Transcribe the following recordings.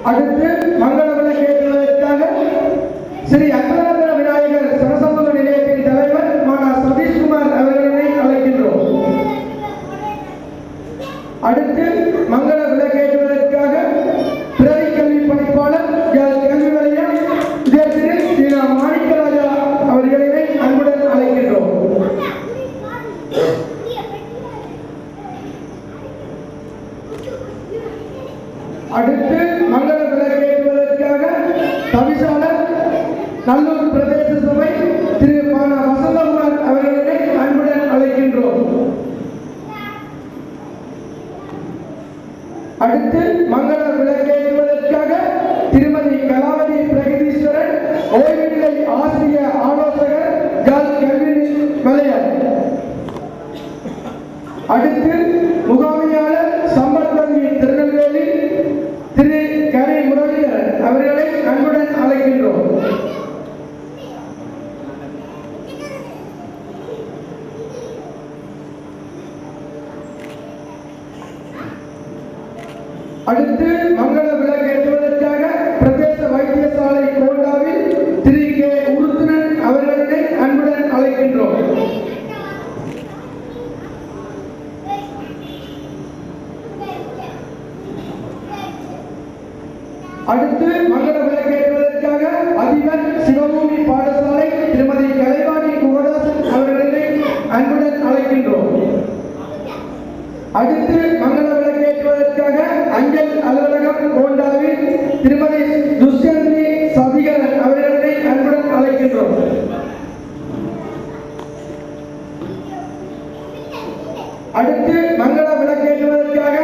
அடுத்து மங்கள விளக்கு ஏற்றுவதற்காக ஸ்ரீ அக்ரஹார விநாயகர் சமசமூக நிலையத்தின் தலைவர் மாணா சதீஷ்குமார் அவர்களை அழைக்கின்றோம். அடுத்து மங்கள விளக்கு ஏற்றுவதற்காக பிரதி கல்வி பணிப்பாளர் கல்வி வலயம் திரு ஸ்ரீரா மாணிக்கராஜா அவர்களை அன்புடன் அழைக்கின்றோம். அடுத்து மங்கள விளக்கு ஏற்றுவதற்காக தவிசாளர் நல்லூர் பிரதேச சபை திரு பானா வசந்தகுமார் அவர்களை அன்புடன் அழைக்கின்றோம். அடுத்து மங்கள விளக்கு ஏற்றுவதற்காக திருமதி கலாவதி பிரகதீஸ்வரன் ஓய்வுநிலை ஆசிரியர் ஆலோசகர் கல்வி வலயம். அடுத்து முகாமையாளர் சம்பத்வங்கி திருநெல்வேலி திரு கரி முரளிதரன் அவர்களை அன்புடன் அழைக்கின்றோம். அடுத்து மங்கள விளக்கு ஏற்றுவதற்காக பிரதேச வைத்தியசாலை கோண்டாவில் திரு கே உருத்துனன் அவர்களை அன்புடன் அழைக்கின்றோம். அடுத்து மங்கள விளக்கு ஏற்றுவதற்காக அதிபர் சிவபூமி பாடசாலை திருமதி கலைவாணி குகதாசன் அவர்களை அன்புடன் அழைக்கின்றோம். அடுத்து மங்கள விளக்கு ஏற்றுவதற்காக அஞ்சல் அலுவலகம் கோண்டாவில் திருமதி துஷ்யந்தி சதிகரன் அவர்களை அன்புடன் அழைக்கின்றோம். அடுத்து மங்கள விளக்கு ஏற்றுவதற்காக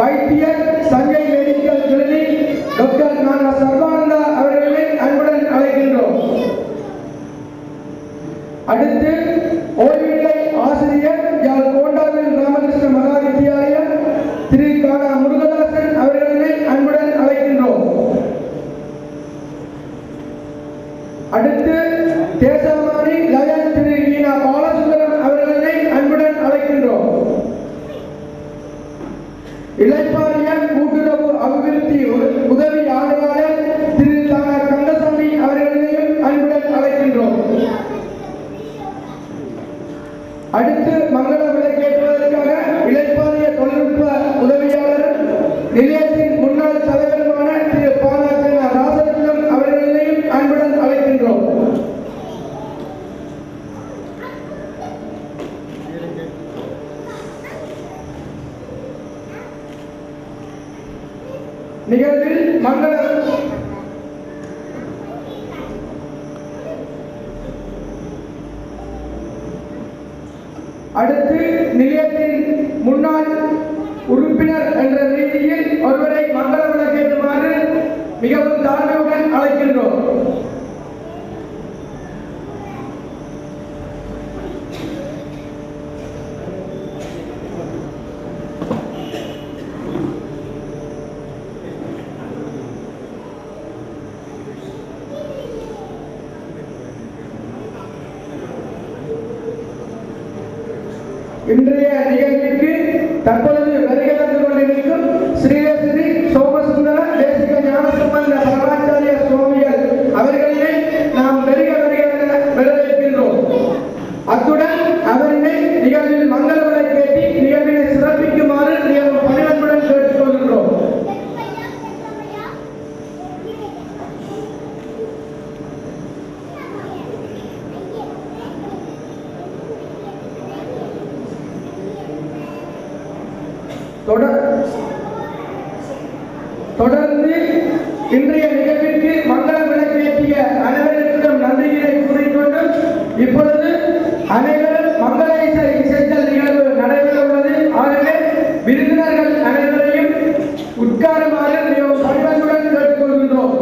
வைத்தியர் சஞ்சய் மெடிக்கல் கிளினிக் டாக்டர் நானா சர்வானந்தா அவர்களை அன்புடன் அழைக்கின்றோம். அடுத்து ஓய்வுநிலை ஆசிரியர் யாழ் கோண்டாவில் ராமகிருஷ்ண மகா வித்தியாலயம் திரு கானா முருகதாசன் அவர்களை அன்புடன் அழைக்கின்றோம். அடுத்து தேசமானி லயன் திரு ஈனா பாலசுந்தரம் அவர்களை அன்புடன் அழைக்கின்றோம். இளைப்பாறிய கூட்டுறவு அபிவிருத்தி உதவி ஆணையாளர் திரு தானா கந்தசாமி அவர்களையும் அன்புடன் அழைக்கின்றோம். அடுத்து மங்கள விளக்கு ஏற்றுவதற்காக இளைப்பாறிய தொழில்நுட்ப உதவியாளர் நிலையத்தின் முன்னாள் தலைவருமான திரு பானாச்சனா ராசரத்னம் அவர்களையும் அன்புடன் அழைக்கின்றோம். நிகழ்வில் மங்கள அடுத்து நிலையத்தின் முன்னாள் உறுப்பினர் என்ற ரீதியில் ஒருவரை மங்கள விளக்கு ஏற்றுமாறு மிகவும் தாழ்மையுடன் அழைக்கின்றோம். இன்றைய நிகழ்ச்சிக்கு தற்பொழுது வருகை தந்து கொண்டிருக்கும் ஸ்ரீ சோமசுந்தர தேசிக ஞானசம்பந்த பரமாச்சாரிய சுவாமிகள் அவர்களை நாம் வரவேற்கின்றோம். அத்துடன் அவரினை நிகழ்வில் மங்கள விளக்கு ஏற்றி நிகழ்வினை சிறப்பிக்குமாறு மிகவும் பணிவன்புடன் கேட்டுக்கொள்கின்றோம். தொடர்ந்து இன்றைய நிகழ்விற்கு மங்கள விளக்கு ஏற்றிய அனைவருக்கும் நன்றிகளை கூறிக்கொண்டு இப்பொழுது அனைவரும் மங்கள இசைத்தல் நிகழ்வு நடைபெற உள்ளது. ஆகவே விருந்தினர்கள் அனைவரையும் உட்காருமாறு மிகவும் பணிவன்புடன் கேட்டுக்கொள்கின்றோம்.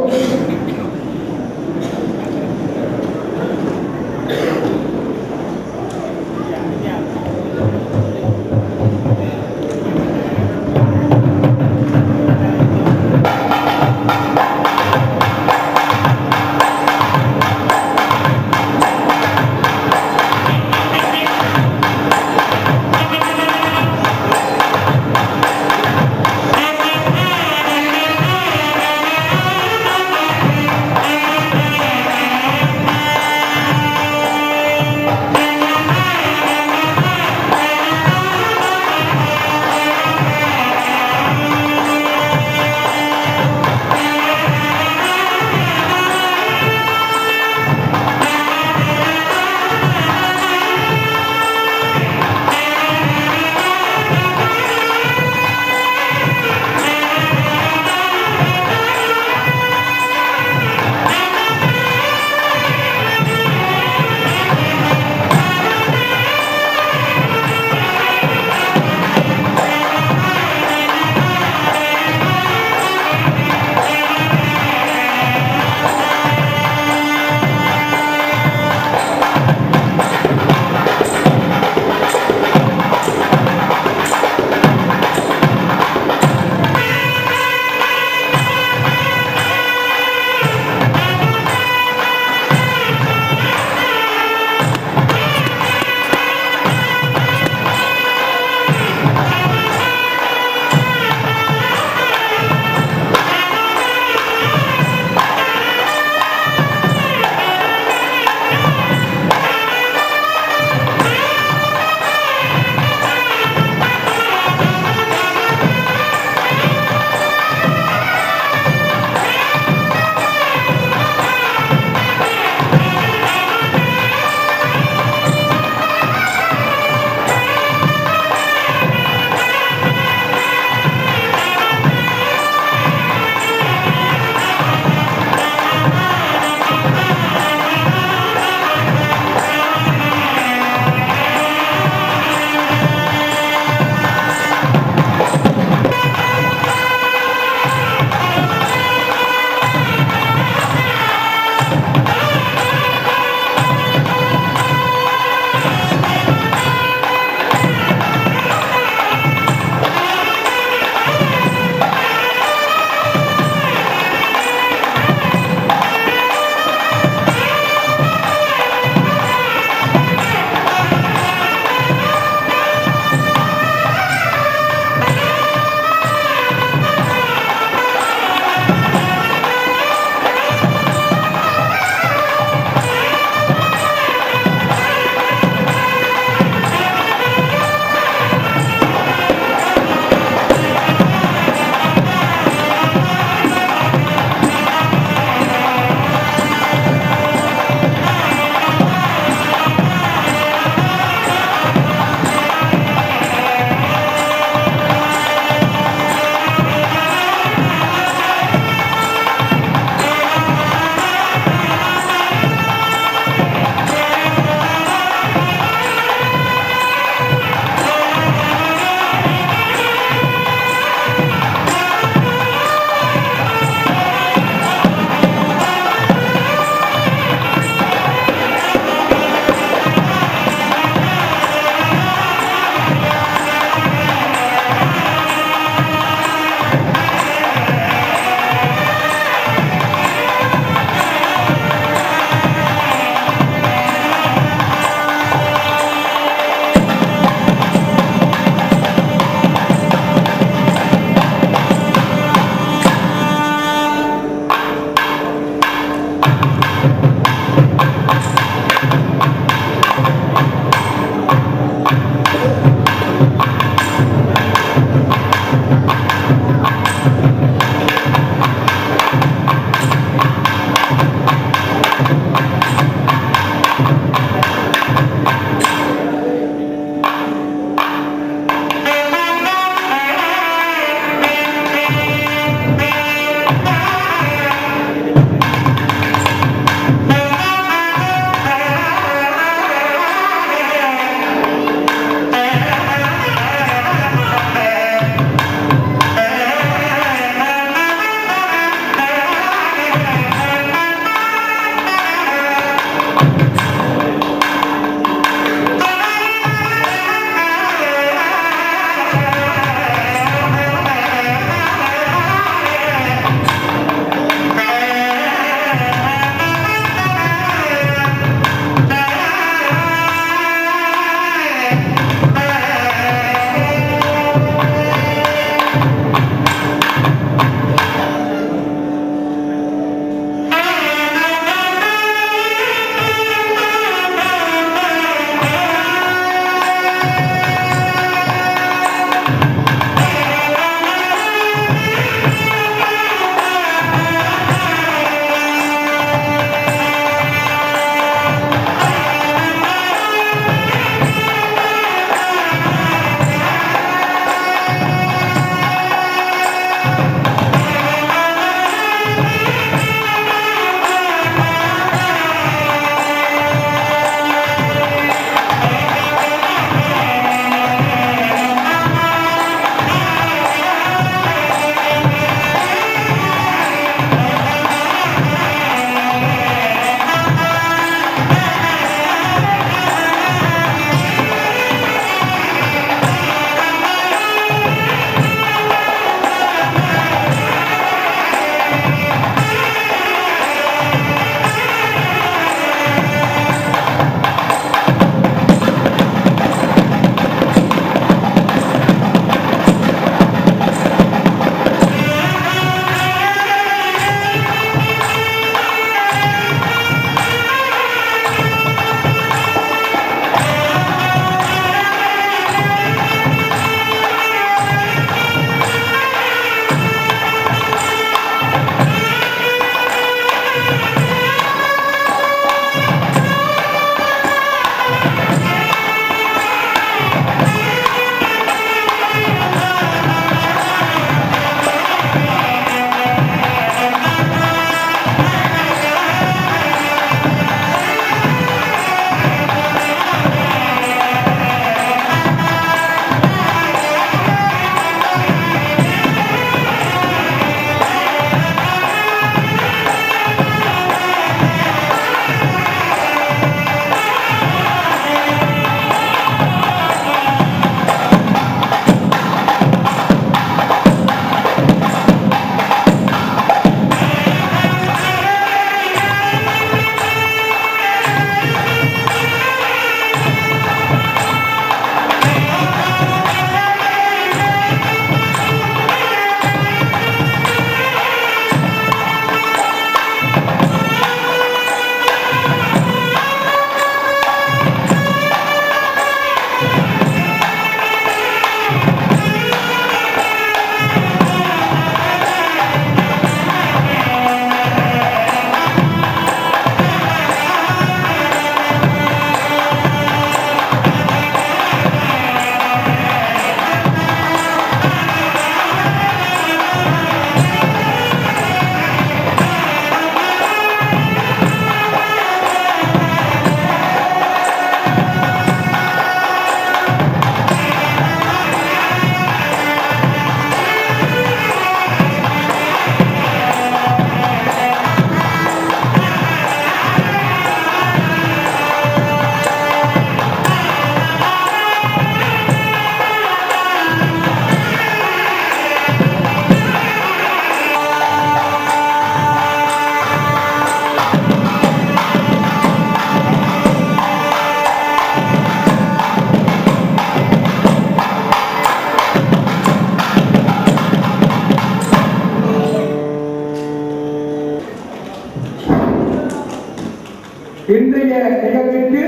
இன்றைய நிகழ்விற்கு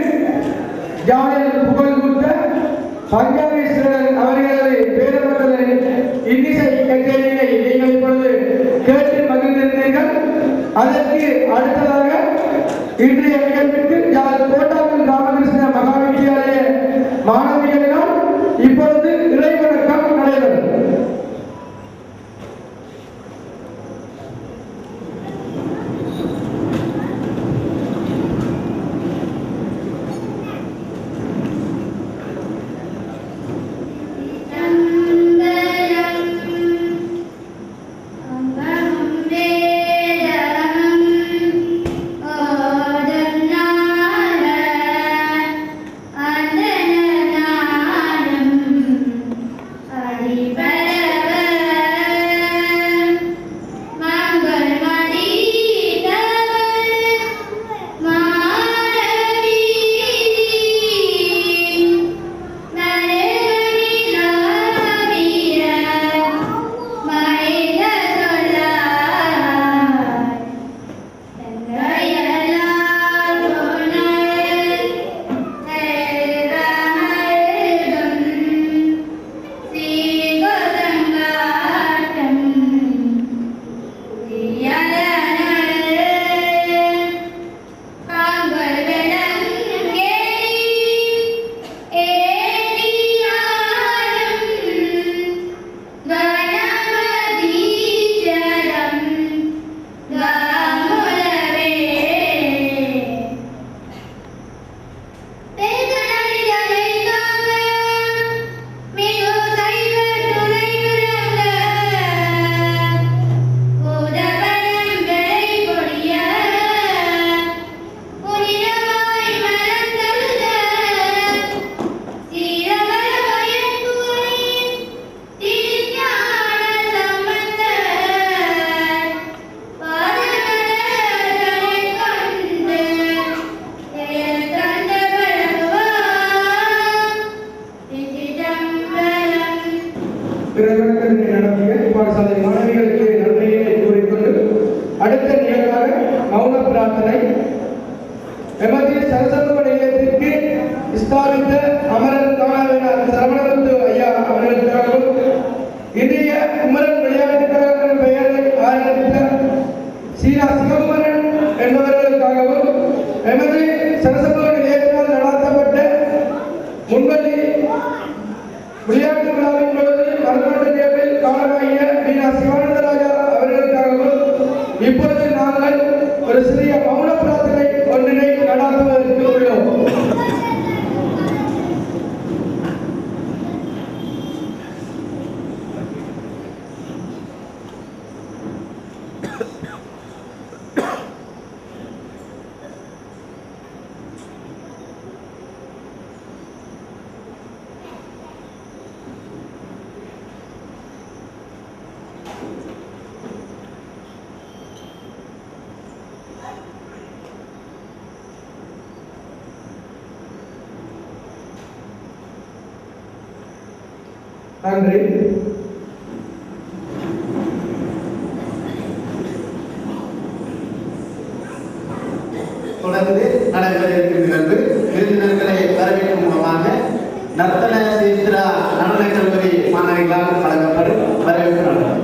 ஜாலியல் புகழ்பூத்த பஞ்சாபீஸ்வரர் அவர்களது பேரமண்டல இன்னிசை கச்சேரியை நீங்கள் இப்பொழுது கேட்டு மகிழ்ந்திருந்தீர்கள். அதற்கு அடுத்ததாக இன்றைய நிகழ்விற்கு கோட்டாவில் ராமகிருஷ்ண மகா வித்தியாலய மாணவிகளினால் இப்பொழுது இறைவணக்கம் நடைபெறும். பாடசாலை மாணவிகளுக்கு நன்மையை கூறிக்கொண்டு அடுத்த நிகழ்வாக மௌன பிரார்த்தனை எமது சரசமூக நிலையத்திற்கு ஸ்தாபித்த அமரன் காணாவினார் சரவணமுத்து ஐயா அவர்களுக்காகவும் இன்றைய குமரன் விளையாட்டுக் கழகத்தின் பெயரை ஆரம்பித்த சீனா சிவகுமரன் என்பவர்களுக்காகவும் எமது சரசமூக நிலையத்தினால் நடாத்தப்பட்ட முன்வள்ளி விளையாட்டு விழாவின் பொழுது மரநாட்டு தேர்வில் காலமாகிய மீனா சிவானந்தராஜா அவர்களுக்காகவும் இப்பொழுது நாங்கள் ஒரு சிறிய மௌன பிரார்த்தனை ஒன்றினை நடாத்துவதற்கு உள்ளோம். நன்றி. தொடர்ந்து நடைபெற இருக்கும் நிகழ்வு விருந்தினர்களை வரவேற்கும் மூலமாக நர்த்தன சித்ரா நடனக் கல்லூரி மாணவிகளால் வழங்கப்படும் வரவேற்பு நடனம்.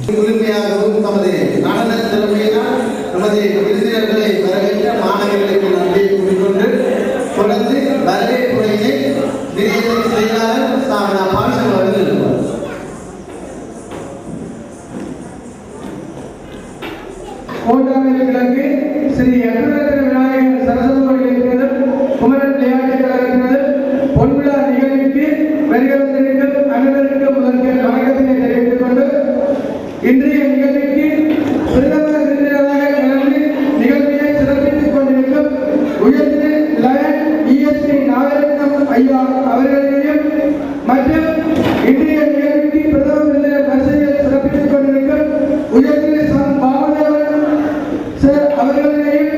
முழுமையாகவும் நமது நடன திறமையினால் நமது விருந்தினர்களை வரவேற்ற மாணவர்களுக்கு நன்றி கூறிக்கொண்டு தொடர்ந்து வரவேற்புரையினை நிலையத்தின் செயலாளர் சாமனா பாஷன் அவர்கள் இருப்பார். மூன்றாவது கிழக்கு ஸ்ரீ அக்ரரத்ன விநாயகர் சரஸ்வதி இயக்குனர் குமரன் விளையாட்டு கழகத்தினர் பொன்விழா நிகழ்ச்சிக்கு வருகிறவர்களுக்கு அனைவருக்கும் முதற்க வணக்கத்தினை தெரிவித்துக் கொண்டு இன்றைய நிகழ்ச்சிக்கு பிரதமர் விருந்தினராக கலந்து நிகழ்ச்சியை சிறப்பித்துக் கொண்டிருக்கும் உயர்திரு லயன் ESP நாகரத்னம் ஐயா அவர்களையும் மற்றும் இன்றைய நிகழ்ச்சிக்கு பிரதமர் விருந்தினர் வரிசையில் சிறப்பித்துக் கொண்டிருக்கும் உயர்திரு சன் பாமதேவன் அவர்களையும்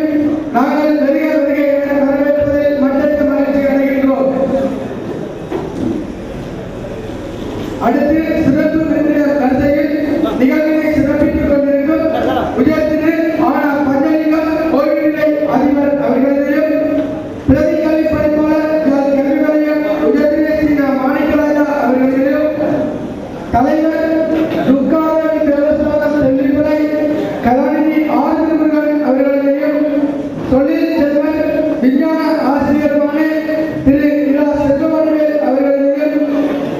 நாங்கள் வருகை என வரவேற்பதில் மற்றற்ற மகிழ்ச்சி அடைகின்றோம். அடுத்து சிறப்பு விருந்தினர் வரிசையில் நிகழ்வினை சிறப்பித்துக் கொண்டிருக்கும் உயர்திரு ஆனா பஞ்சலிங்கம் கோயில்நிலை அதிபர் அவர்களையும் பிரதி கல்வி பணிப்பாளர் கல்வி நிலையம் உயர்திரு ஸ்ரீ மாணிக்கராஜா அவர்களையும் தலைவர் துர்காதேவி தேவஸ்தான செல்லிமலை கலாநிதி ஆதிமுருகன் அவர்களையும் தொழில் செல்வர் விஞ்ஞான ஆசிரியருமான திரு இரா செல்வமணிவேல் அவர்களையும்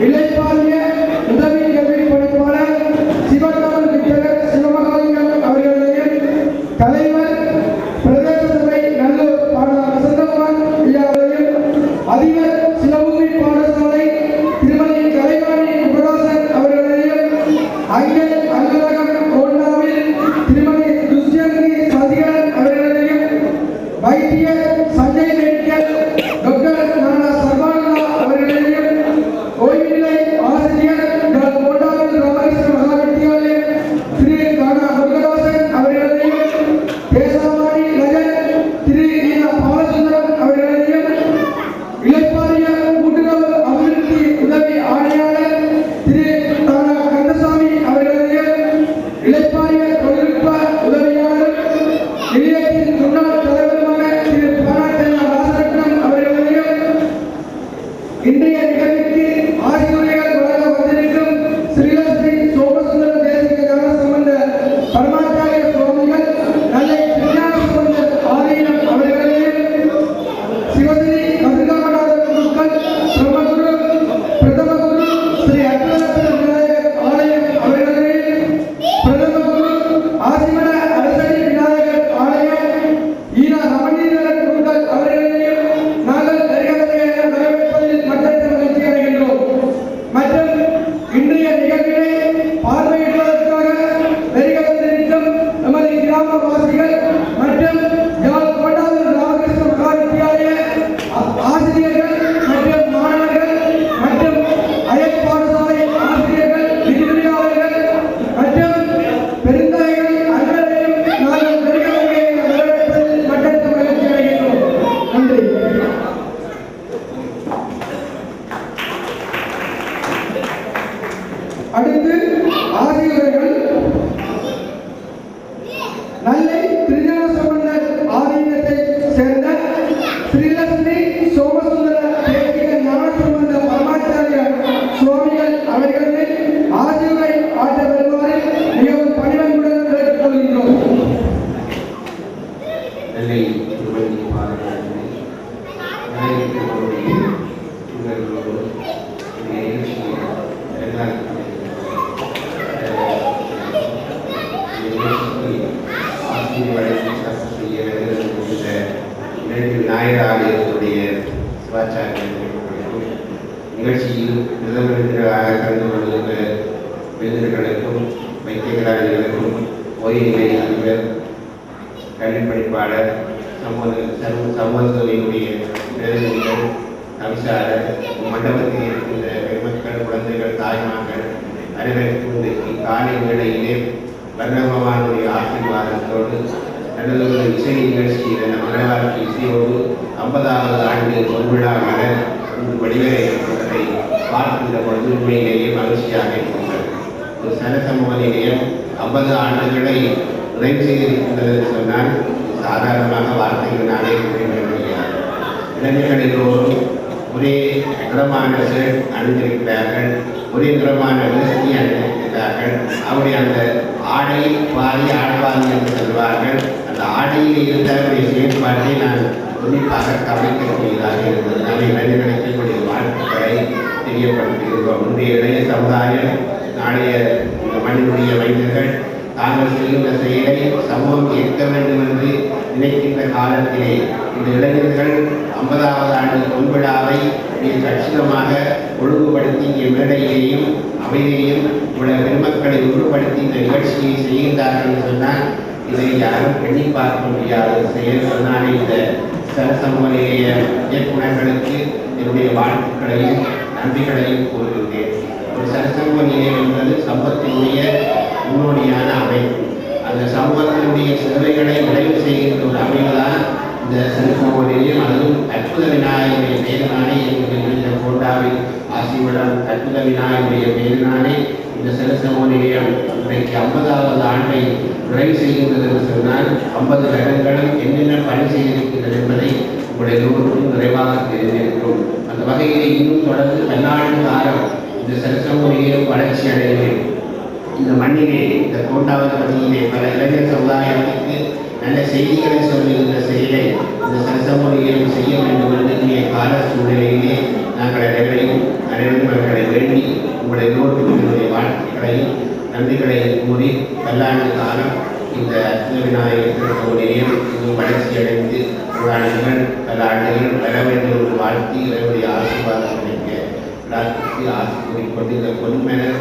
இளைப்பாறிய உதவி கல்வி பணிப்பாளர் சிவகாமன் வித்தகர் சிவமகாலிங்கம் அவர்களையும் தலைவர் பிரதேச சபை நல்லூர் வசந்தகுமார் ஐயா அவர்களையும் அதிபர் சிவபூமி பாடசாலை திருமதி கலைவாணி முகதாசன் அவர்களையும் அங்கல் அலுவலகம் கோண்டாவில் திருமதி துஷ்யந்தி சதிகரன் அவர்களையும் வைத்தியர் சஞ்சய் மெடிக்கல் டாக்டர் நானா சர்வானந்தா அவர்களையும் ஓய்வுநிலை ஆசிரியர் கோண்டாவில் ராமகிருஷ்ண மகா வித்தியாலயம் திரு கானா முருகதாசன் அவர்களையும் தேசாவாணி லஜன் திரு ஈனா பாலசுந்தரம் அவர்களையும் இளைப்பாறிய கூட்டுறவு அபிவிருத்தி உதவி ஆணையாளர் திரு தானா கந்தசாமி அவர்களையும் இளைப்பாறிய தொழில்நுட்ப உதவியாளர் நிலையத்தின் முன்னாள் தலைவருமான திரு விநாயகர் ஆலயத்துடைய சிவாச்சாரிய நிகழ்ச்சியில் பிரதமராக கலந்து கொள்கின்ற விருந்தினர்களுக்கும் வைத்தியராளிகளுக்கும் ஓய்நிலை அதிபர் கல்வி படிப்பாளர் சமூகத்துறையினுடைய பிரதிநிதிகள் தவிசாளர் மண்டபத்தில் இருக்கின்ற பெருமக்கள் குழந்தைகள் தாய்மார்கள் அனைவருக்கும் இன்றைக்கு காலை வேளையிலே வர்ணபகவானுடைய ஆசீர்வாதத்தோடு நல்லதொரு இசை நிகழ்ச்சியில் நம்ம வரலாற்று இசையோடு 50வது ஆண்டு பொன்விழா மலர் இன்று வடிவமைப்பதை பார்க்கின்ற பொழுது உண்மையிலேயே மகிழ்ச்சியாக இருக்கின்றது. ஒரு சமூக நிலையம் 50 ஆண்டுகளை நிறைவு செய்திருக்கின்றது சொன்னால் சாதாரணமாக வார்த்தைகளினாலே குறிப்பிட முடியாது. இளைஞர்கள் எல்லோரும் ஒரே நிறமான ஷர்ட் அணிந்திருக்கிறார்கள், ஒரே நிறமான வேஷ்டி அணிந்திருக்கிறார்கள். அவருடைய அந்த ஆடை பாதி ஆடவாதி என்று சொல்வார்கள். அந்த ஆடையில் இருந்தவருடைய செயல்பாட்டை நான் குறிப்பாக கவனிக்கக்கூடியதாக இருந்தது. நாம் இளைஞர்களுக்கு என்னுடைய வாழ்த்துக்களை தெரியப்படுத்துகின்றோம். இன்றைய இளைய சமுதாயம் நாளைய மனிதனுடைய வைத்தியர்கள் தாங்கள் செய்கின்ற செயலை சமூகம் ஏற்க வேண்டும் என்று நினைக்கின்ற காலத்திலே இந்த இளைஞர்கள் 50வது ஆண்டு பொன்விழாவை மிக கச்சிதமாக ஒழுங்குபடுத்தி இங்கே மேடையிலேயும் அவையிலேயும் உள்ள பெருமக்களை ஒழுங்குபடுத்தி இந்த நிகழ்ச்சியை செய்கின்றார்கள் என்று சொன்னால் இதை யாரும் எண்ணி பார்க்க முடியாத செயல். சொன்னாலே இந்த சமூக நிலைய இயக்குநர்களுக்கு என்னுடைய வாழ்த்துக்களையும் நன்றிகளையும் கூறுகின்றேன். ஒரு சமூக நிலையம் என்பது சமூகத்தினுடைய முன்னோடியான அமைப்பு. அந்த சமூகத்தினுடைய சேவைகளை நிறைவு செய்கின்ற ஒரு அமைப்புதான் இந்த சமூக நிலையம். அதுவும் அற்புத விநாயகருடைய பேரினாலே இந்த கோண்டாவில் ஆசிர்வாதம் அற்புத விநாயகருடைய பேரினாலே இந்த சமூக நிலையம் இன்றைக்கு 50வது ஆண்டை நிறைவு செய்கின்றது என்று சொன்னால் 50 வருடங்களும் என்னென்ன பணி செய்திருக்கின்றது என்பதை உங்களுடைய எல்லோருக்கும் நிறைவாக தெரிந்திருக்கும். அந்த வகையிலே இன்னும் தொடர்ந்து பல்லாண்டு காலம் இந்த சமூக நிலையம் வளர்ச்சி அடைய வேண்டும். இந்த மண்ணிலே இந்த கோண்டாவது பகுதியிலே பல இளைஞர் சமுதாயத்திற்கு நல்ல செய்திகளை சொல்லுகின்ற செயலை இந்த சமூகம் செய்ய வேண்டும் என்று கால சூழ்நிலையிலே நாங்கள் அனைவரும் அவர்களை வேண்டி உங்களுடைய எல்லோருக்கும் என்னுடைய வாழ்த்துக்களையும் நன்றிகளையும் கூறி பல்லாண்டு காலம் இந்த அற்புத விநாயகர் நிலையம் இன்னும் வளர்ச்சி அடைந்து ஆண்டுகள் பல ஆண்டுகள் வர வேண்டும் என்று வாழ்த்தி இவருடைய ஆசீர்வாதம் கிடைக்க பிரார்த்தித்து ஆசி கூறிக்கொண்டு இந்த பொன்மலர்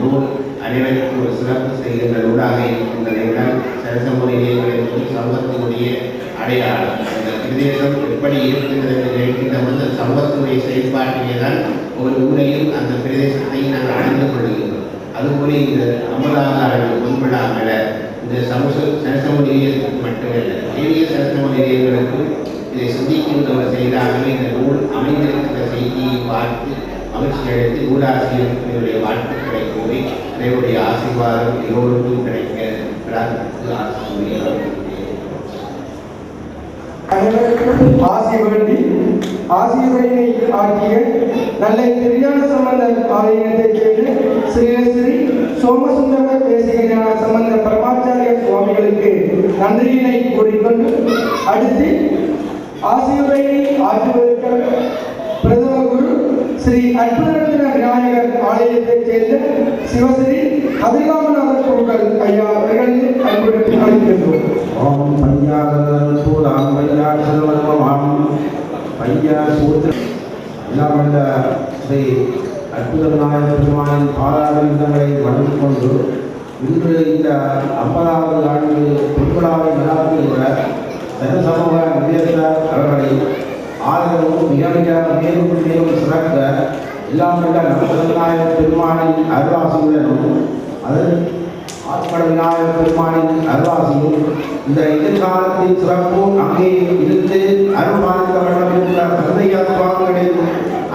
நூல் அனைவருக்கும் ஒரு சிறப்பு செய்கின்ற நூலாக இருக்கின்றது என்றால் சமூக நிலையங்கள் என்பது சமூகத்தினுடைய அடையாளம். அந்த பிரதேசம் எப்படி இருக்கின்றது என்று நினைக்கின்ற பொழுது சமூகத்தினுடைய செயல்பாட்டிலே தான் ஒரு ஊரையும் அந்த பிரதேசத்தையும் நாங்கள் அடைந்து கொள்கின்றோம். அதுபோல இந்த 50வது ஆண்டு பொன்விழா மலர் இந்த சமூக நிலையத்துக்கு மட்டுமல்ல, ஏரிய சமூக நிலையங்களுக்கும் இதை சிந்திக்கின்ற ஒரு செய்தியாகவே இந்த நூல் அமைந்திருக்கின்ற செய்தியை பார்த்து மகிழ்ச்சி அடைந்து நூலாசிரியர்களுடைய வாழ்த்துக்களை கூறி அனைவருடைய ஆசீர்வாதம் எல்லோருக்கும் கிடைக்க பிரார்த்தித்து ஆசிரியர் ஆசி வேண்டி ஆசிரியரை ஆக்கிய நல்ல திருஞான சம்பந்தர் ஆலயத்தைச் சேர்ந்த ஸ்ரீ சோமசுந்தர தேசிகஞான சம்பந்த பரமாச்சாரிய சுவாமிகளுக்கு நன்றியினை கூறிக்கொண்டு அடுத்து ஆசிரியரை ஆற்றுவதற்காக பிரதம குரு ஸ்ரீ அற்புதரத்ன விநாயகர் ஆலயத்தைச் சேர்ந்த சிவஸ்ரீ அதிகாமநாதர் குருக்கள் ஐயா அவர்களை அன்புடன் அழைக்கின்றோம். ஓம் பஞ்சாகரம் சூலாம் பஞ்சாசரவர்மமாம் பஞ்சா சூத்திர எல்லாம் வந்த ஸ்ரீ அற்புத விநாயகர் பெருமானின் பாராளுமன்றங்களை வழங்கிக் கொண்டு இன்று இந்த 50வது ஆண்டு பொன்விழாவை நடாத்துகின்ற சமூக நிலையத்தார் அவர்களை ஆதரவும் மிக மிக மேலும் மேலும் சிறக்க எல்லாம் வந்த அற்புத விநாயகர் பெருமானின் அருளாசியுடனும் அதன் ஆத்ம விநாயகர் பெருமானின் அருளாசியும் இந்த எதிர்காலத்தின் சிறப்பும் அங்கே இருந்து அருள்பாலிக்க வேண்டும் என்ற தந்தையாத்மாக்களில்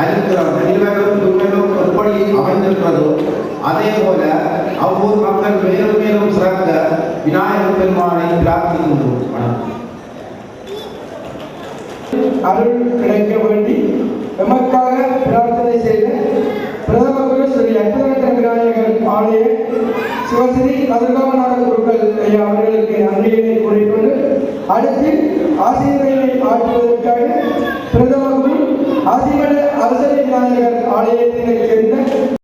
அறிக்கிறோம். இருவரும் துங்களும் எப்படி அமைந்திருக்கிறதோ அதே போல அவ்வூர் மக்கள் மேலும் மேலும் சிறக்க விநாயகர் பெருமானை பிரார்த்திக்கின்றோம். அருள் கிடைக்க வேண்டி எமக்காக பிரார்த்தனை செய்த பிரதம குரு ஸ்ரீ அற்புதரத்ன விநாயகர் ஆலய சிவஸ்ரீ அதிகாமநாத குருக்கள் ஐயா அவர்களுக்கு நன்றியினை கூறிக்கொண்டு அடுத்து ஆசிரியரை ஆற்றுவதற்காக பிரதம ஆசிமல அரச விநாயகர் ஆலயத்தினை சேர்ந்த